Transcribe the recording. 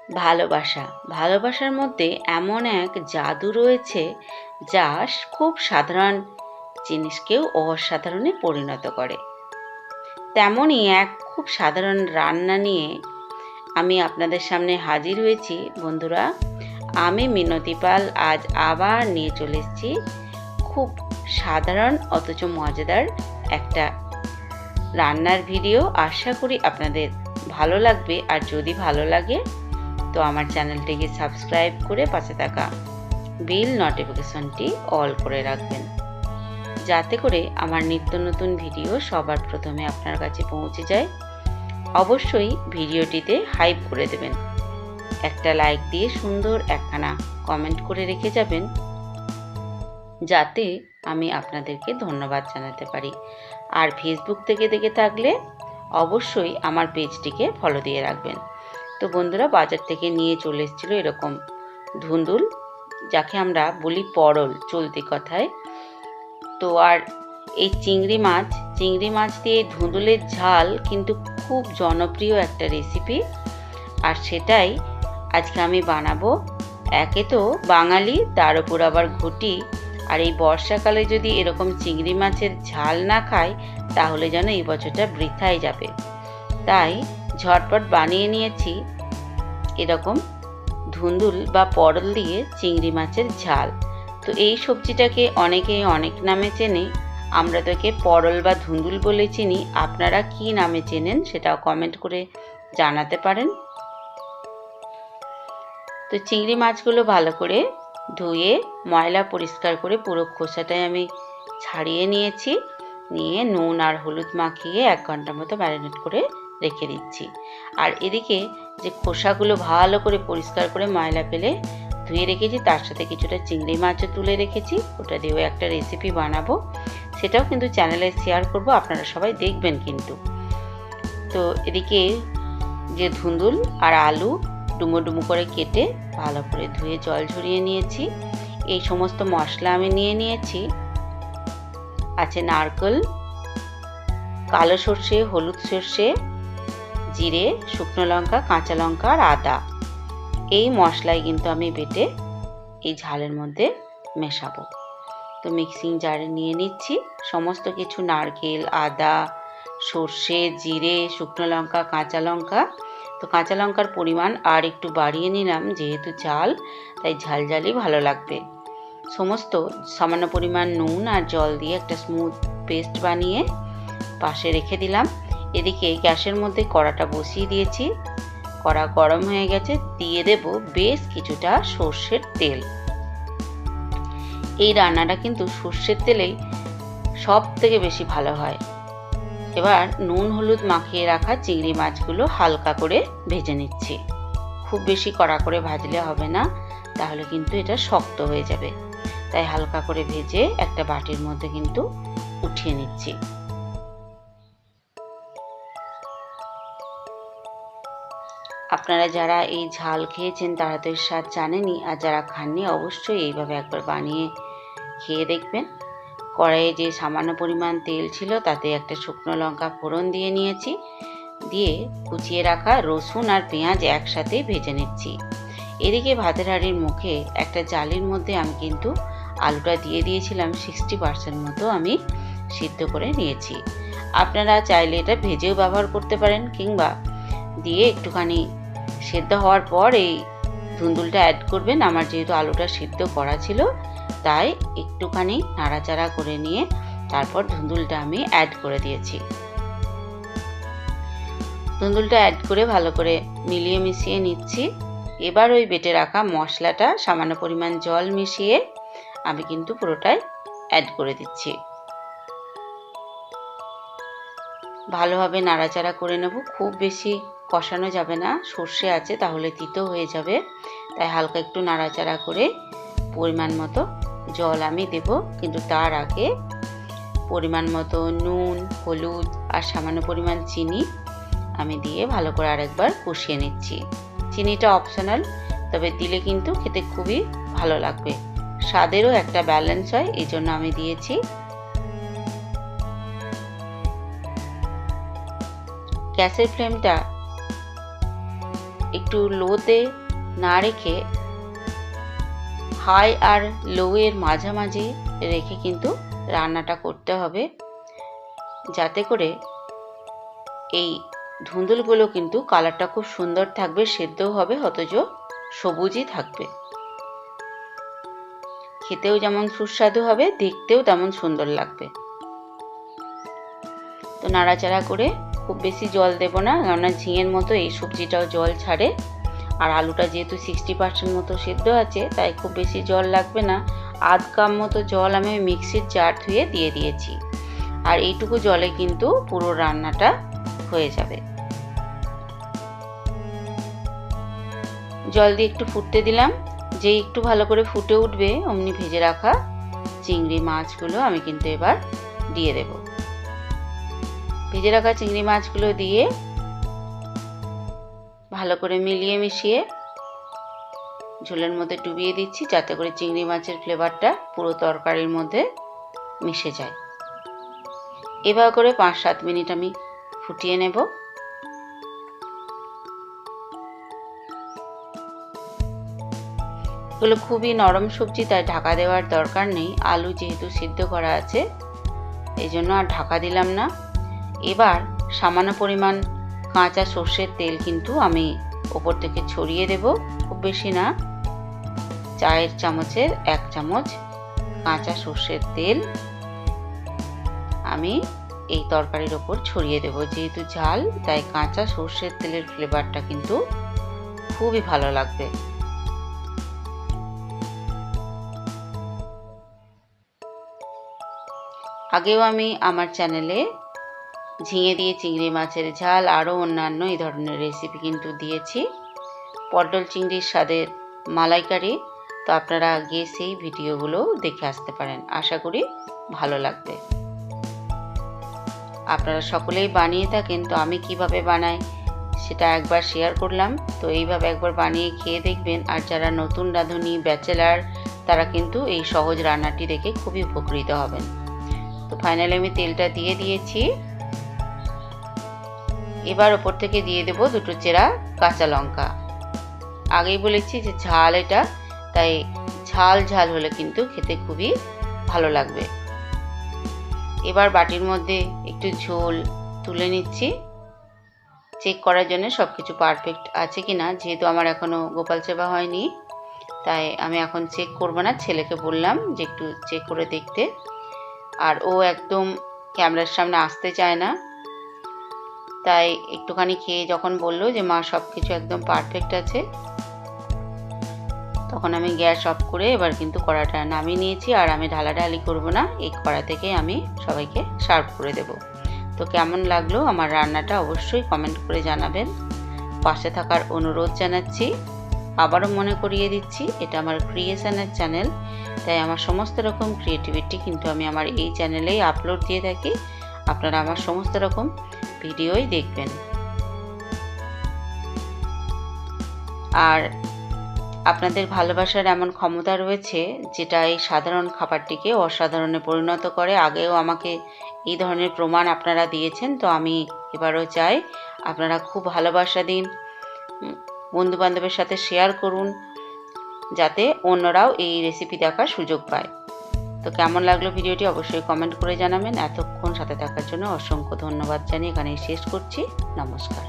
ভালোবাসা। ভালোবাসার মধ্যে এমন এক জাদু রয়েছে যা খুব সাধারণ জিনিসকেও অসাধারণে পরিণত করে। তেমনই এক খুব সাধারণ রান্না নিয়ে আমি আপনাদের সামনে হাজির হয়েছি বন্ধুরা। আমি মিনতি পাল আজ আবার নিয়ে চলে এসেছি খুব সাধারণ অথচ মজাদার একটা রান্নার ভিডিও। আশা করি আপনাদের ভালো লাগবে, আর যদি ভালো লাগে তো আমার চ্যানেলটিকে সাবস্ক্রাইব করে পাশে থাকা বেল নোটিফিকেশনটি অল করে রাখবেন, যাতে করে আমার নিত্য নতুন ভিডিও সবার প্রথমে আপনার কাছে পৌঁছে যায়। অবশ্যই ভিডিওটিতে হাইপ করে দেবেন, একটা লাইক দিয়ে সুন্দর একখানা কমেন্ট করে রেখে যাবেন, যাতে আমি আপনাদেরকে ধন্যবাদ জানাতে পারি। আর ফেসবুক থেকে দেখে থাকলে অবশ্যই আমার পেজটিকে ফলো দিয়ে রাখবেন। তো বন্ধুরা, বাজার থেকে নিয়ে চলে এসেছিল এরকম ধুন্দুল, যাকে আমরা বলি পরল চলতি কথায়। তো আর এই চিংড়ি মাছ দিয়ে ধুন্দুলের ঝাল কিন্তু খুব জনপ্রিয় একটা রেসিপি, আর সেটাই আজকে আমি বানাবো। একে তো বাঙালি, তার উপর আবার ঘটি, আর এই বর্ষাকালে যদি এরকম চিংড়ি মাছের ঝাল না খায় তাহলে যেন এই বছরটা বৃথাই যাবে। তাই ঝটপট বানিয়ে নিয়েছি এরকম ধুন্দুল বা পরল দিয়ে চিংড়ি মাছের ঝাল। তো এই সবজিটাকে অনেকে অনেক নামে চেনে, আমরা তো একে পরল বা ধুন্দুল বলে চিনি। আপনারা কি নামে চেনেন সেটাও কমেন্ট করে জানাতে পারেন। তো চিংড়ি মাছগুলো ভালো করে ধুয়ে ময়লা পরিষ্কার করে পুরো খোসাটাই আমি ছাড়িয়ে নিয়েছি, নিয়ে নুন আর হলুদ মাখিয়ে 1 ঘন্টা মতো ম্যারিনেট করে রেখে দিচ্ছি। আর এদিকে যে খোসাগুলো ভালো করে পরিষ্কার করে ময়লা ফেলে ধুয়ে রেখেছি, তার সাথে কিছুটা চিংড়ি মাছও তুলে রেখেছি। ওটা দিয়েও একটা রেসিপি বানাবো, সেটাও কিন্তু চ্যানেলে শেয়ার করব, আপনারা সবাই দেখবেন কিন্তু। তো এদিকে যে ধুন্দুল আর আলু ডুমো ডুমো করে কেটে ভালো করে ধুয়ে জল ঝরিয়ে নিয়েছি। এই সমস্ত মশলা আমি নিয়ে নিয়েছি। আছে নারকেল, কালো সর্ষে, হলুদ সর্ষে, জিরে, শুকনো লঙ্কা, কাঁচা লঙ্কা আর আদা। এই মশলাই কিন্তু আমি বেটে এই ঝালের মধ্যে মেশাবো। তো মিক্সিং জারে নিয়ে নিচ্ছি সমস্ত কিছু, নারকেল, আদা, সর্ষে, জিরে, শুকনো লঙ্কা, কাঁচা লঙ্কা। তো কাঁচা লঙ্কার পরিমাণ আর একটু বাড়িয়ে নিলাম, যেহেতু ঝাল তাই ঝালঝালই ভালো লাগবে। সমস্ত সামান্য পরিমাণ নুন আর জল দিয়ে একটা স্মুথ পেস্ট বানিয়ে পাশে রেখে দিলাম। এদিকে গ্যাসের মধ্যে কড়াটা বসিয়ে দিয়েছি, কড়া গরম হয়ে গেছে, দিয়ে দেব বেশ কিছুটা সর্ষের তেল। এই রান্নাটা কিন্তু সর্ষের তেলেই সব থেকে বেশি ভালো হয়। এবার নুন হলুদ মাখিয়ে রাখা চিংড়ি মাছগুলো হালকা করে ভেজে নিচ্ছি। খুব বেশি কড়া করে ভাজলে হবে না, তাহলে কিন্তু এটা শক্ত হয়ে যাবে। তাই হালকা করে ভেজে একটা বাটির মধ্যে কিন্তু উঠিয়ে নিচ্ছি। আপনারা যারা এই ঝাল খেয়েছেন তারা তো এর স্বাদ জানেনই, আর যারা খাননি অবশ্যই এইভাবে একবার বানিয়ে খেয়ে দেখবেন। কড়াইয়ে যে সামান্য পরিমাণ তেল ছিল তাতে একটা শুকনো লঙ্কা ফোড়ন দিয়ে নিয়েছি, দিয়ে কুচিয়ে রাখা রসুন আর পেঁয়াজ একসাথে ভেজে নিচ্ছি। এদিকে ভাতের হাঁড়ির মুখে একটা জালির মধ্যে আমি কিন্তু আলুটা দিয়ে দিয়েছিলাম, 60% মতো আমি সিদ্ধ করে নিয়েছি। আপনারা চাইলে এটা ভেজেও ব্যবহার করতে পারেন, কিংবা দিয়ে একটুখানি সেদ্ধ হওয়ার পর এই ধুন্দুলটা অ্যাড করবেন। আমার যেহেতু আলুটা সিদ্ধ করা ছিল তাই একটুখানি নাড়াচাড়া করে নিয়ে তারপর ধুন্দুলটা আমি অ্যাড করে দিয়েছি। ধুন্দুলটা অ্যাড করে ভালো করে মিলিয়ে মিশিয়ে নিচ্ছি। এবার ওই বেটে রাখা মশলাটা সামান্য পরিমাণ জল মিশিয়ে আমি কিন্তু পুরোটাই অ্যাড করে দিচ্ছি। ভালোভাবে নাড়াচাড়া করে নেব, খুব বেশি কষানো যাবে না, সর্ষে আছে তাহলে তিতো হয়ে যাবে। তাই হালকা একটু নাড়াচাড়া করে পরিমাণ মতো জল আমি দেব, কিন্তু তার আগে পরিমাণ মতো নুন, হলুদ আর সামান্য পরিমাণ চিনি আমি দিয়ে ভালো করে আরেকবার কষিয়ে নিচ্ছি। চিনিটা অপশনাল, তবে দিলে কিন্তু খেতে খুবই ভালো লাগবে, স্বাদেরও একটা ব্যালেন্স হয়, এই জন্য আমি দিয়েছি। গ্যাসের ফ্লেমটা একটু লোতে না রেখে হাই আর লো এর মাঝামাঝি রেখে কিন্তু রান্নাটা করতে হবে, যাতে করে এই ধুন্দুলগুলো কিন্তু কালারটা খুব সুন্দর থাকবে, সেদ্ধও হবে অথচ সবুজই থাকবে। খেতেও যেমন সুস্বাদু হবে, দেখতেও তেমন সুন্দর লাগবে। তো নাড়াচাড়া করে খুব বেশি জল দেব না, কেননা ঝিঙের মতো এই সবজিটাও জল ছাড়ে। আর আলুটা যেহেতু 60% মতো সেদ্ধ আছে, তাই খুব বেশি জল লাগবে না। আধ কাপ মতো জল আমি মিক্সির জার ধুয়ে দিয়ে দিয়েছি। আর এইটুকু জলে কিন্তু পুরো রান্নাটা হয়ে যাবে। জল দিয়ে একটু ফুটতে দিলাম। যেই একটু ভালো করে ফুটে উঠবে, অমনি ভেজে রাখা চিংড়ি মাছগুলো আমি কিন্তু এবার দিয়ে দেব। ভেজে রাখা চিংড়ি মাছগুলো দিয়ে ভালো করে মিলিয়ে মিশিয়ে ঝোলের মধ্যে ডুবিয়ে দিচ্ছি, যাতে করে চিংড়ি মাছের ফ্লেভারটা পুরো তরকারির মধ্যে মিশে যায়। এভাবে করে 5-7 মিনিট আমি ফুটিয়ে নেব। এগুলো খুবই নরম সবজি, তাই ঢাকা দেওয়ার দরকার নেই। আলু যেহেতু সিদ্ধ করা আছে, এই জন্য আর ঢাকা দিলাম না। এবার সামান্য পরিমাণ কাঁচা সর্ষের তেল কিন্তু আমি ওপর থেকে ছড়িয়ে দেব। খুব বেশি না, চায়ের চামচের 1 চামচ কাঁচা সর্ষের তেল আমি এই তরকারির ওপর ছড়িয়ে দেব। যেহেতু ঝাল, তাই কাঁচা সর্ষের তেলের ফ্লেভারটা কিন্তু খুবই ভালো লাগবে। আগেও আমি আমার চ্যানেলে ঝিঙে দিয়ে চিংড়ি মাছের ঝাল আরও অন্যান্য এই ধরনের রেসিপি কিন্তু দিয়েছি। পটল চিংড়ির স্বাদের মালাইকারি, তো আপনারা গিয়ে সেই ভিডিওগুলো দেখে আসতে পারেন। আশা করি ভালো লাগবে। আপনারা সকলেই বানিয়ে থাকেন, তো আমি কিভাবে বানাই সেটা একবার শেয়ার করলাম। তো এইভাবে একবার বানিয়ে খেয়ে দেখবেন। আর যারা নতুন রাঁধুনি, ব্যাচেলার, তারা কিন্তু এই সহজ রান্নাটি দেখে খুবই উপকৃত হবেন। তো ফাইনালি আমি তেলটা দিয়ে দিয়েছি। এবার ওপর থেকে দিয়ে দেব 2 চেরা কাঁচা লঙ্কা। আগেই বলেছি যে ঝাল এটা, তাই ঝাল ঝাল হলে কিন্তু খেতে খুবই ভালো লাগবে। এবার বাটির মধ্যে একটু ঝোল তুলে নিচ্ছি, চেক করার জন্য সবকিছু পারফেক্ট আছে কিনা। যেহেতু আমার এখনো গোপাল সেবা হয়নি, তাই আমি এখন চেক করব না। ছেলেকে বললাম যে একটু চেক করে দেখতে, আর ও একদম ক্যামেরার সামনে আসতে চায় না। তাই একটুখানি খেয়ে যখন বললো যে মা সবকিছু একদম পারফেক্ট আছে, তখন আমি গ্যাস অফ করে এবার কিন্তু কড়াটা নামিয়ে নিয়েছি। আর আমি ঢালাঢালি করব না, এই কড়া থেকে আমি সবাইকে সার্ভ করে দেব। তো কেমন লাগলো আমার রান্নাটা অবশ্যই কমেন্ট করে জানাবেন। পাশে থাকার অনুরোধ জানাচ্ছি। আবারও মনে করিয়ে দিচ্ছি, এটা আমার ক্রিয়েশনের চ্যানেল, তাই আমার সমস্ত রকম ক্রিয়েটিভিটি কিন্তু আমি আমার এই চ্যানেলেই আপলোড দিয়ে থাকি। আপনারা আমার সমস্ত রকম ভিডিওই দেখবেন। আর আপনাদের ভালোবাসার এমন ক্ষমতা রয়েছে, যেটা এই সাধারণ খাবারটিকে অসাধারণে পরিণত করে। আগেও আমাকে এই ধরনের প্রমাণ আপনারা দিয়েছেন, তো আমি এবারও চাই আপনারা খুব ভালোবাসা দিন, বন্ধুবান্ধবের সাথে শেয়ার করুন, যাতে অন্যরাও এই রেসিপি দেখার সুযোগ পায়। তো কেমন লাগলো ভিডিওটি অবশ্যই কমেন্ট করে জানাবেন। এতক্ষণ সাথে থাকার জন্য অসংখ্য ধন্যবাদ জানিয়ে এখানেই শেষ করছি। নমস্কার।